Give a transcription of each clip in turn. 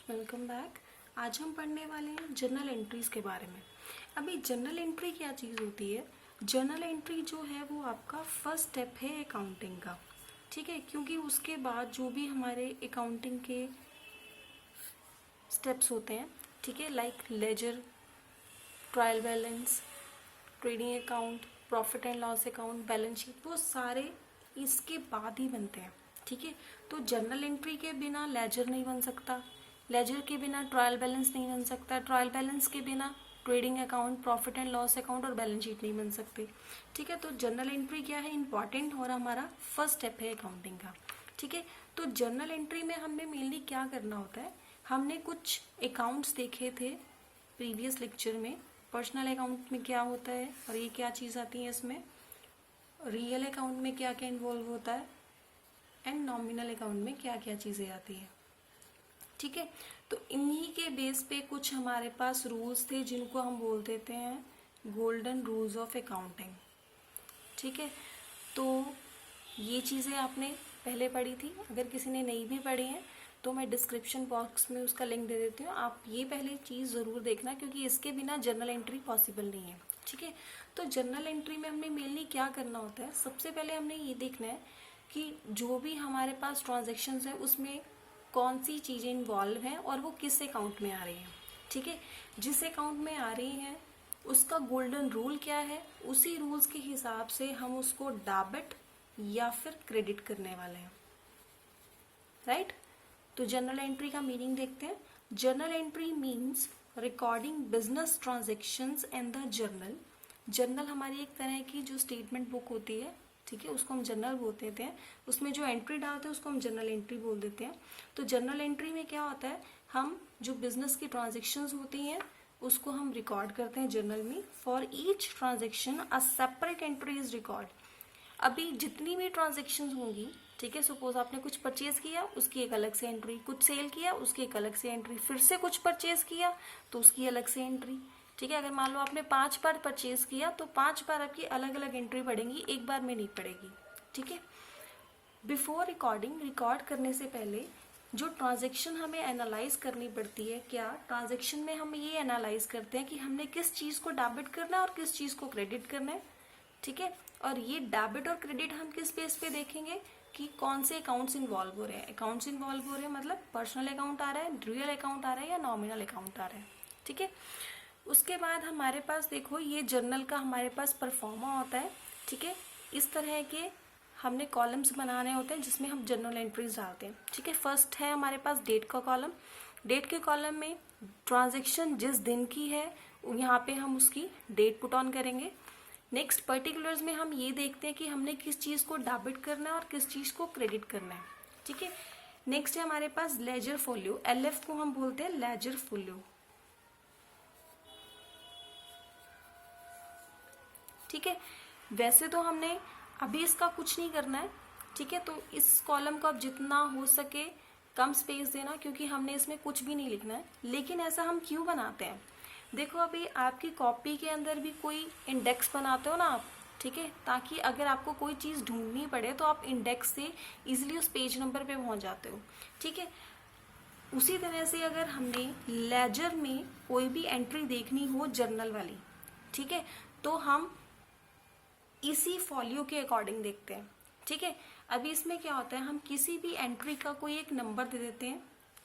Welcome back. आज हम पढ़ने वाले हैं जर्नल एंट्रीज के बारे में। अभी जर्नल एंट्री क्या चीज़ होती है? जर्नल एंट्री जो है वो आपका फर्स्ट स्टेप है अकाउंटिंग का, ठीक है, क्योंकि उसके बाद जो भी हमारे अकाउंटिंग के स्टेप्स होते हैं, ठीक है, like ledger, trial balance, trading account, profit and loss account, balance sheet, वो सारे इसके बाद ही बनते हैं, ठीक है। तो जर्नल एंट्री के बिना लेजर नहीं बन सकता, लेजर के बिना ट्रायल बैलेंस नहीं बन सकता, ट्रायल बैलेंस के बिना trading account, profit and loss account और बैलेंस शीट नहीं बन सकते, ठीक है। तो जर्नल एंट्री क्या है? इंपॉर्टेंट और हमारा फर्स्ट स्टेप है अकाउंटिंग का, ठीक है। तो जर्नल एंट्री में हमें मेनली क्या करना होता है? हमने कुछ अकाउंट्स देखे थे प्रीवियस लेक्चर में। पर्सनल अकाउंट में क्या होता है और ये क्या चीज़ आती है इसमें, रियल अकाउंट में क्या क्या इन्वॉल्व होता है, एंड नॉमिनल अकाउंट में क्या क्या चीज़ें आती है, ठीक है। तो इन्हीं के बेस पे कुछ हमारे पास रूल्स थे जिनको हम बोल देते हैं गोल्डन रूल्स ऑफ अकाउंटिंग, ठीक है। तो ये चीज़ें आपने पहले पढ़ी थी, अगर किसी ने नहीं भी पढ़ी हैं तो मैं डिस्क्रिप्शन बॉक्स में उसका लिंक दे देती हूँ, आप ये पहले चीज़ ज़रूर देखना क्योंकि इसके बिना जर्नल एंट्री पॉसिबल नहीं है, ठीक है। तो जर्नल एंट्री में हमने मेनली क्या करना होता है? सबसे पहले हमने ये देखना है कि जो भी हमारे पास ट्रांजेक्शन्स है उसमें कौन सी चीज़ें इन्वॉल्व हैं और वो किस अकाउंट में आ रही हैं, ठीक है। जिस अकाउंट में आ रही हैं उसका गोल्डन रूल क्या है, उसी रूल्स के हिसाब से हम उसको डेबिट या फिर क्रेडिट करने वाले हैं, राइट। तो जर्नल एंट्री का मीनिंग देखते हैं। Journal entry means recording business transactions and the journal. Journal हमारी एक तरह की जो स्टेटमेंट बुक होती है, ठीक है, उसको हम जर्नल बोल देते हैं। उसमें जो एंट्री डालते हैं उसको हम जर्नल एंट्री बोल देते हैं। तो जर्नल एंट्री में क्या होता है? हम जो बिजनेस की ट्रांजेक्शन्स होती हैं उसको हम रिकॉर्ड करते हैं जर्नल में। For each transaction a separate entry is record. अभी जितनी भी ट्रांजेक्शन्स होंगी, ठीक है, सपोज आपने कुछ परचेज किया उसकी एक अलग से एंट्री, कुछ सेल किया उसकी एक अलग से एंट्री, फिर से कुछ परचेज किया तो उसकी अलग से एंट्री, ठीक है। अगर मान लो आपने 5 बार परचेज किया तो 5 बार आपकी अलग अलग एंट्री पड़ेगी, एक बार में नहीं पड़ेगी, ठीक है। बिफोर रिकॉर्डिंग, रिकॉर्ड करने से पहले जो ट्रांजेक्शन हमें एनालाइज करनी पड़ती है, क्या ट्रांजेक्शन में हम ये एनालाइज करते हैं कि हमने किस चीज़ को डेबिट करना है और किस चीज़ को क्रेडिट करना है, ठीक है। और ये डेबिट और क्रेडिट हम किस बेस पे देखेंगे कि कौन से अकाउंट्स इन्वॉल्व हो रहे हैं। अकाउंट्स इन्वॉल्व हो रहे हैं मतलब पर्सनल अकाउंट आ रहा है, रियल अकाउंट आ रहा है या नॉमिनल अकाउंट आ रहा है, ठीक है। उसके बाद हमारे पास देखो ये जर्नल का हमारे पास परफॉर्मा होता है, ठीक है। इस तरह के हमने कॉलम्स बनाने होते हैं जिसमें हम जर्नल एंट्रीज डालते हैं, ठीक है। फर्स्ट है हमारे पास डेट का कॉलम। डेट के कॉलम में ट्रांजेक्शन जिस दिन की है यहाँ पे हम उसकी डेट पुट ऑन करेंगे। नेक्स्ट पर्टिकुलर्स में हम ये देखते हैं कि हमने किस चीज़ को डेबिट करना है और किस चीज़ को क्रेडिट करना है, ठीक है। नेक्स्ट है हमारे पास लेजर फोलियो, LF को हम बोलते हैं लेजर फोलियो, ठीक है। वैसे तो हमने अभी इसका कुछ नहीं करना है, ठीक है। तो इस कॉलम को आप जितना हो सके कम स्पेस देना क्योंकि हमने इसमें कुछ भी नहीं लिखना है। लेकिन ऐसा हम क्यों बनाते हैं? देखो अभी आपकी कॉपी के अंदर भी कोई इंडेक्स बनाते हो ना आप, ठीक है, ताकि अगर आपको कोई चीज़ ढूंढनी पड़े तो आप इंडेक्स से इजीली उस पेज नंबर पे पहुंच जाते हो, ठीक है। उसी तरह से अगर हमने लेजर में कोई भी एंट्री देखनी हो जर्नल वाली, ठीक है, तो हम इसी फॉलियो के अकॉर्डिंग देखते हैं, ठीक है। अभी इसमें क्या होता है, हम किसी भी एंट्री का कोई एक नंबर दे देते हैं,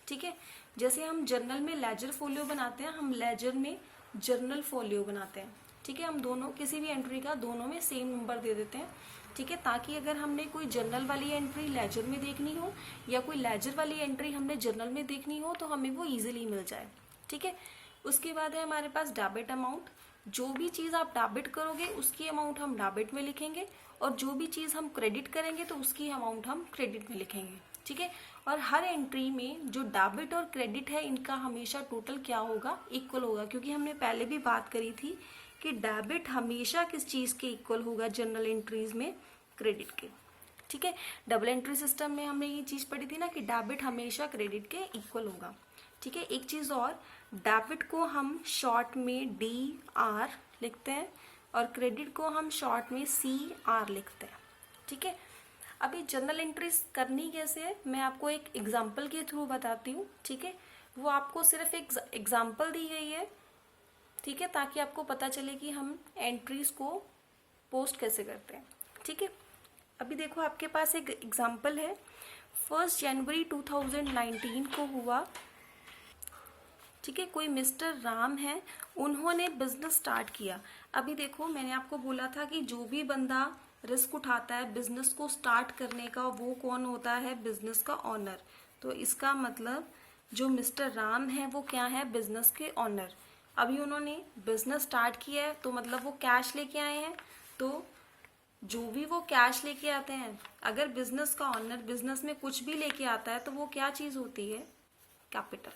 ठीक है। जैसे हम जर्नल में लेजर फोलियो बनाते हैं, हम लेजर में जर्नल फोलियो बनाते हैं, ठीक है। हम दोनों किसी भी एंट्री का दोनों में सेम नंबर दे देते हैं, ठीक है, ताकि अगर हमने कोई जर्नल वाली एंट्री लेजर में देखनी हो या कोई लेजर वाली एंट्री हमने जर्नल में देखनी हो तो हमें वो ईजिली मिल जाए, ठीक है। उसके बाद है हमारे पास डेबिट अमाउंट। जो भी चीज़ आप डेबिट करोगे उसकी अमाउंट हम डेबिट में लिखेंगे और जो भी चीज़ हम क्रेडिट करेंगे तो उसकी अमाउंट हम क्रेडिट में लिखेंगे, ठीक है। और हर एंट्री में जो डेबिट और क्रेडिट है इनका हमेशा टोटल क्या होगा, इक्वल होगा, क्योंकि हमने पहले भी बात करी थी कि डेबिट हमेशा किस चीज़ के इक्वल होगा, जर्नल एंट्रीज में क्रेडिट के, ठीक है। डबल एंट्री सिस्टम में हमने ये चीज़ पढ़ी थी ना कि डेबिट हमेशा क्रेडिट के इक्वल होगा, ठीक है। एक चीज़ और, डेबिट को हम शॉर्ट में DR लिखते हैं और क्रेडिट को हम शॉर्ट में CR लिखते हैं, ठीक है। अभी जर्नल एंट्रीज करनी कैसे है मैं आपको एक एग्जांपल के थ्रू बताती हूँ, ठीक है। वो आपको सिर्फ एक एग्जाम्पल दी गई है, ठीक है, ताकि आपको पता चले कि हम एंट्रीज को पोस्ट कैसे करते हैं, ठीक है। अभी देखो आपके पास एक एग्जाम्पल है, 1 जनवरी 2019 को हुआ, ठीक है। कोई मिस्टर राम है, उन्होंने बिजनेस स्टार्ट किया। अभी देखो मैंने आपको बोला था कि जो भी बंदा रिस्क उठाता है बिजनेस को स्टार्ट करने का, वो कौन होता है, बिजनेस का ऑनर। तो इसका मतलब जो मिस्टर राम है वो क्या है, बिजनेस के ऑनर। अभी उन्होंने बिजनेस स्टार्ट किया है तो मतलब वो कैश लेके आए हैं, तो जो भी वो कैश लेके आते हैं, अगर बिजनेस का ऑनर बिजनेस में कुछ भी लेके आता है तो वो क्या चीज होती है, कैपिटल,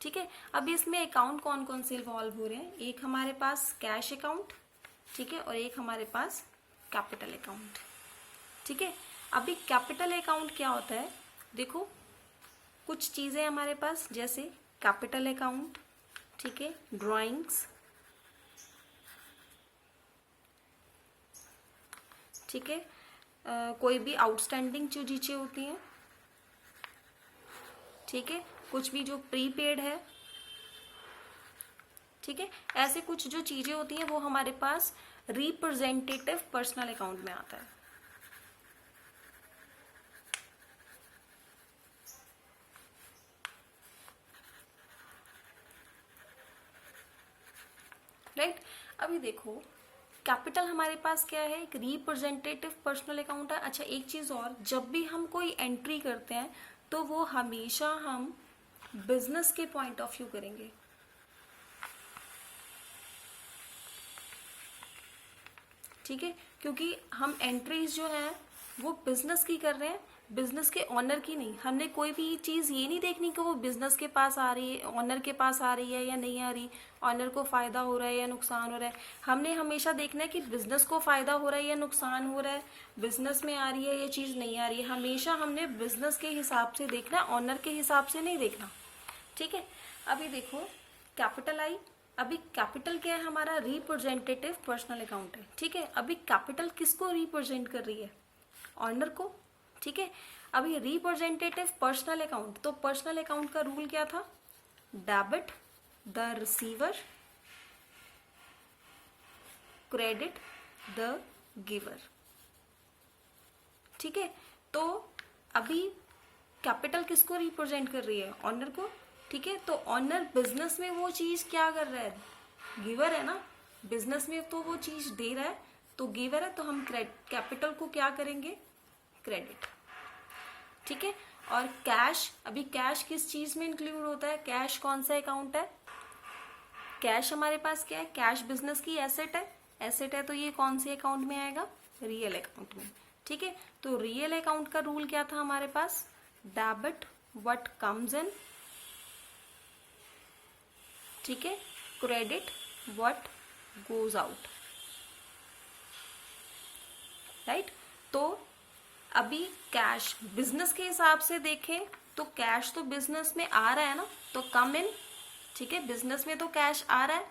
ठीक है। अभी इसमें अकाउंट कौन कौन से इन्वॉल्व हो रहे हैं, एक हमारे पास कैश अकाउंट, ठीक है, और एक हमारे पास कैपिटल अकाउंट, ठीक है। अभी कैपिटल अकाउंट क्या होता है, देखो कुछ चीजें हमारे पास, जैसे कैपिटल अकाउंट, ठीक है, ड्राइंग्स, ठीक है, कोई भी आउटस्टैंडिंग जो चीजें होती हैं, ठीक है, कुछ भी जो प्रीपेड है, ठीक है, ऐसे कुछ जो चीजें होती हैं वो हमारे पास रिप्रेजेंटेटिव पर्सनल अकाउंट में आता है। राइट, अभी देखो कैपिटल हमारे पास क्या है, एक रिप्रेजेंटेटिव पर्सनल अकाउंट है। अच्छा एक चीज और, जब भी हम कोई एंट्री करते हैं तो वो हमेशा हम बिजनेस के पॉइंट ऑफ व्यू करेंगे, ठीक है, क्योंकि हम एंट्रीज जो है वो बिजनेस की कर रहे हैं, बिजनेस के ऑनर की नहीं। हमने कोई भी चीज ये नहीं देखनी कि वो बिजनेस के पास आ रही है, ऑनर के पास आ रही है या नहीं आ रही, ऑनर को फायदा हो रहा है या नुकसान हो रहा है। हमने हमेशा देखना है कि बिजनेस को फायदा हो रहा है या नुकसान हो रहा है, बिजनेस में आ रही है ये चीज नहीं आ रही है। हमेशा हमने बिजनेस के हिसाब से देखना, ऑनर के हिसाब से नहीं देखना, ठीक है। अभी देखो कैपिटल आई, अभी कैपिटल क्या है, हमारा रिप्रेजेंटेटिव पर्सनल अकाउंट है, ठीक है। अभी कैपिटल किसको रिप्रेजेंट कर रही है, ऑनर को, ठीक है। अभी रिप्रेजेंटेटिव पर्सनल अकाउंट, तो पर्सनल अकाउंट का रूल क्या था, debit the receiver, credit the giver, ठीक है। तो अभी कैपिटल किसको रिप्रेजेंट कर रही है, ऑनर को, ठीक है। तो ऑनर बिजनेस में वो चीज क्या कर रहा है, गिवर है ना, बिजनेस में तो वो चीज दे रहा है तो गिवर है, तो हम कैपिटल को क्या करेंगे, क्रेडिट, ठीक है। और कैश, अभी कैश किस चीज में इंक्लूड होता है, कैश कौन सा अकाउंट है, कैश हमारे पास क्या है, कैश बिजनेस की एसेट है, एसेट है तो ये कौन से अकाउंट में आएगा, रियल अकाउंट में, ठीक है। तो रियल अकाउंट का रूल क्या था हमारे पास, डेबिट व्हाट कम्स इन, ठीक है, credit what goes out, right. तो अभी कैश बिजनेस के हिसाब से देखें तो कैश तो बिजनेस में आ रहा है ना, तो कम इन, ठीक है, बिजनेस में तो कैश आ रहा है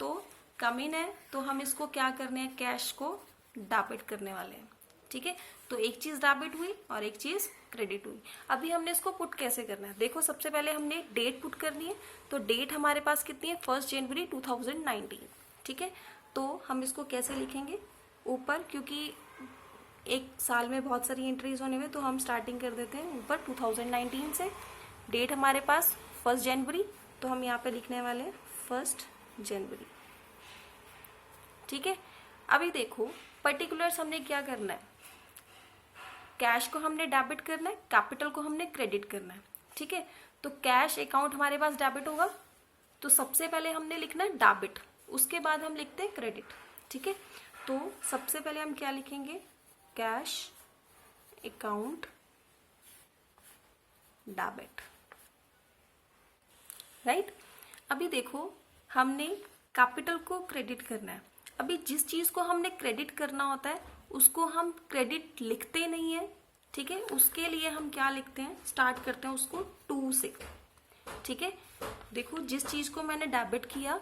तो कम इन है, तो हम इसको क्या करने हैं, कैश को डेबिट करने वाले हैं, ठीक है। तो एक चीज डेबिट हुई और एक चीज क्रेडिट हुई। अभी हमने इसको पुट कैसे करना है, देखो सबसे पहले हमने डेट पुट करनी है, तो डेट हमारे पास कितनी है, 1 जनवरी 2019, ठीक है। तो हम इसको कैसे लिखेंगे ऊपर, क्योंकि एक साल में बहुत सारी एंट्रीज होने में, तो हम स्टार्टिंग कर देते हैं ऊपर 2019 से। डेट हमारे पास 1 जनवरी, तो हम यहाँ पे लिखने वाले हैं 1 जनवरी, ठीक है। अभी देखो पर्टिकुलर्स हमने क्या करना है, कैश को हमने डेबिट करना है, कैपिटल को हमने क्रेडिट करना है, ठीक है। तो कैश अकाउंट हमारे पास डेबिट होगा, तो सबसे पहले हमने लिखना है डेबिट, उसके बाद हम लिखते हैं क्रेडिट, ठीक है। तो सबसे पहले हम क्या लिखेंगे, कैश अकाउंट डेबिट, राइट। अभी देखो हमने कैपिटल को क्रेडिट करना है। अभी जिस चीज को हमने क्रेडिट करना होता है उसको हम क्रेडिट लिखते नहीं है, ठीक है। उसके लिए हम क्या लिखते हैं, स्टार्ट करते हैं उसको 2 से, ठीक है। देखो जिस चीज को मैंने डेबिट किया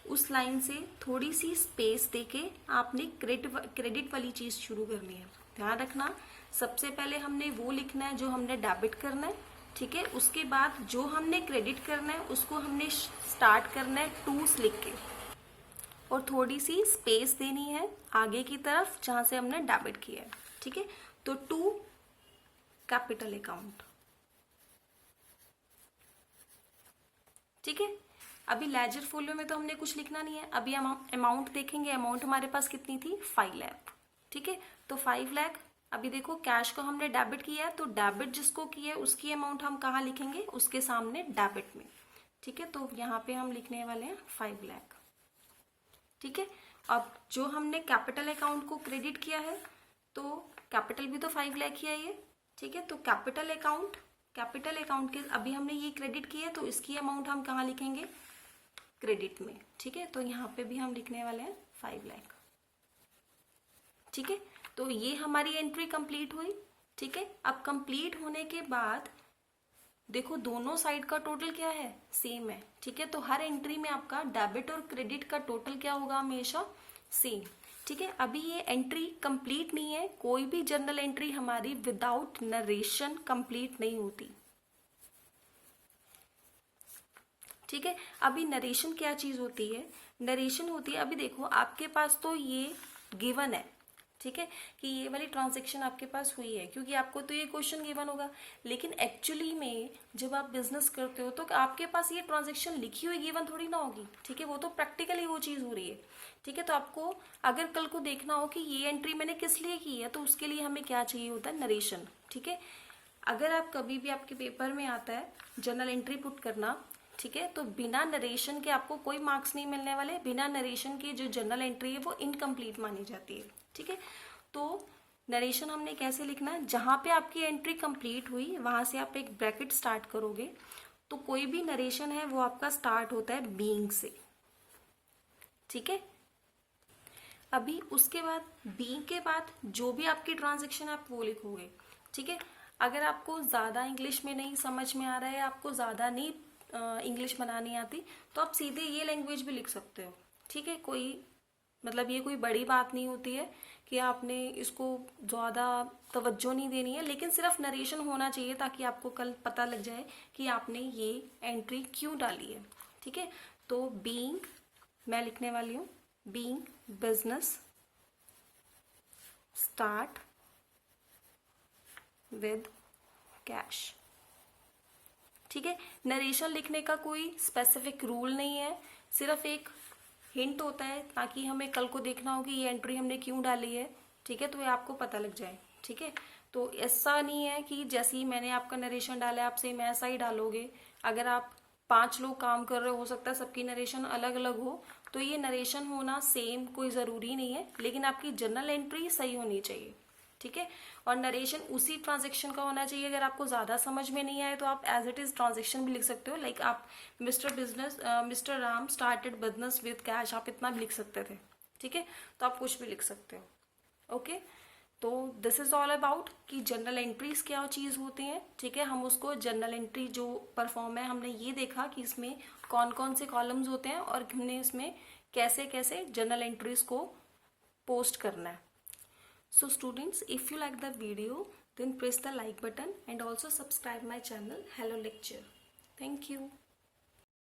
उस लाइन से थोड़ी सी स्पेस देके आपने क्रेडिट वाली चीज शुरू करनी है। ध्यान रखना सबसे पहले हमने वो लिखना है जो हमने डेबिट करना है, ठीक है। उसके बाद जो हमने क्रेडिट करना है उसको हमने स्टार्ट करना है टूस लिख के, और थोड़ी सी स्पेस देनी है आगे की तरफ जहां से हमने डेबिट किया है। ठीक है, तो टू कैपिटल अकाउंट। ठीक है, अभी लेजर फोलियो में तो हमने कुछ लिखना नहीं है। अभी हम अमाउंट देखेंगे। अमाउंट हमारे पास कितनी थी? 5 लाख। ठीक है, तो 5 लाख। अभी देखो कैश को हमने डेबिट किया है, तो डेबिट जिसको किया है उसकी अमाउंट हम कहाँ लिखेंगे? उसके सामने डेबिट में। ठीक है, तो यहाँ पे हम लिखने वाले हैं 5 लाख। ठीक है, अब जो हमने कैपिटल अकाउंट को क्रेडिट किया है, तो कैपिटल भी तो 5 लाख ही है ये। ठीक है, तो कैपिटल अकाउंट के अभी हमने ये क्रेडिट किया है, तो इसकी अमाउंट हम कहाँ लिखेंगे? क्रेडिट में। ठीक है, तो यहाँ पे भी हम लिखने वाले हैं 5 लाख। ठीक है, तो ये हमारी एंट्री कंप्लीट हुई। ठीक है, अब कंप्लीट होने के बाद देखो दोनों साइड का टोटल क्या है? सेम है। ठीक है, तो हर एंट्री में आपका डेबिट और क्रेडिट का टोटल क्या होगा? हमेशा सेम। ठीक है, अभी ये एंट्री कंप्लीट नहीं है। कोई भी जर्नल एंट्री हमारी विदाउट नरेशन कंप्लीट नहीं होती। ठीक है, अभी नरेशन क्या चीज होती है? नरेशन होती है, अभी देखो आपके पास तो ये गिवन है, ठीक है, कि ये वाली ट्रांजैक्शन आपके पास हुई है, क्योंकि आपको तो ये क्वेश्चन गिवन होगा। लेकिन एक्चुअली में जब आप बिजनेस करते हो तो आपके पास ये ट्रांजैक्शन लिखी हुई गिवन थोड़ी ना होगी। ठीक है, वो तो प्रैक्टिकली वो चीज हो रही है। ठीक है, तो आपको अगर कल को देखना हो कि ये एंट्री मैंने किस लिए की है, तो उसके लिए हमें क्या चाहिए होता है? नरेशन। ठीक है, अगर आप कभी भी आपके पेपर में आता है जर्नल एंट्री पुट करना, ठीक है, तो बिना नरेशन के आपको कोई मार्क्स नहीं मिलने वाले। बिना नरेशन के जो जर्नल एंट्री है वो इनकम्प्लीट मानी जाती है। ठीक है, तो नरेशन हमने कैसे लिखना है? जहां पे आपकी एंट्री कंप्लीट हुई वहां से आप एक ब्रैकेट स्टार्ट करोगे, तो कोई भी नरेशन है वो आपका स्टार्ट होता है बीइंग से। ठीक है, अभी उसके बाद बीइंग के बाद जो भी आपकी ट्रांजैक्शन आप वो लिखोगे। ठीक है, अगर आपको ज्यादा इंग्लिश में नहीं समझ में आ रहा है, आपको ज्यादा नहीं इंग्लिश बनानी आती, तो आप सीधे ये लैंग्वेज भी लिख सकते हो। ठीक है, कोई मतलब ये कोई बड़ी बात नहीं होती है कि आपने इसको ज्यादा तवज्जो नहीं देनी है, लेकिन सिर्फ नरेशन होना चाहिए ताकि आपको कल पता लग जाए कि आपने ये एंट्री क्यों डाली है। ठीक है, तो बीइंग मैं लिखने वाली हूँ, being business start with cash. ठीक है, नरेशन लिखने का कोई स्पेसिफिक रूल नहीं है, सिर्फ एक हिंट होता है ताकि हमें कल को देखना हो कि ये एंट्री हमने क्यों डाली है। ठीक है, तो ये आपको पता लग जाए। ठीक है, तो ऐसा नहीं है कि जैसे ही मैंने आपका नरेशन डाला है आप सेम ऐसा ही डालोगे। अगर आप 5 लोग काम कर रहे हो सकता है सबकी नरेशन अलग अलग हो, तो ये नरेशन होना सेम कोई जरूरी नहीं है, लेकिन आपकी जर्नल एंट्री सही होनी चाहिए। ठीक है, और नरेशन उसी ट्रांजेक्शन का होना चाहिए। अगर आपको ज्यादा समझ में नहीं आए तो आप एज इट इज ट्रांजेक्शन भी लिख सकते हो। लाइक आप mister Ram started business with cash, आप इतना भी लिख सकते थे। ठीक है, तो आप कुछ भी लिख सकते हो। ओके, तो दिस इज ऑल अबाउट कि जर्नल एंट्रीज क्या चीज होती हैं। ठीक है, हम उसको जर्नल एंट्री जो परफॉर्म है हमने ये देखा कि इसमें कौन कौन से कॉलम्स होते हैं और हमने इसमें कैसे कैसे जर्नल एंट्रीज को पोस्ट करना है। So students, if you like the video, then press the like button and also subscribe my channel Hello Lecture. Thank you.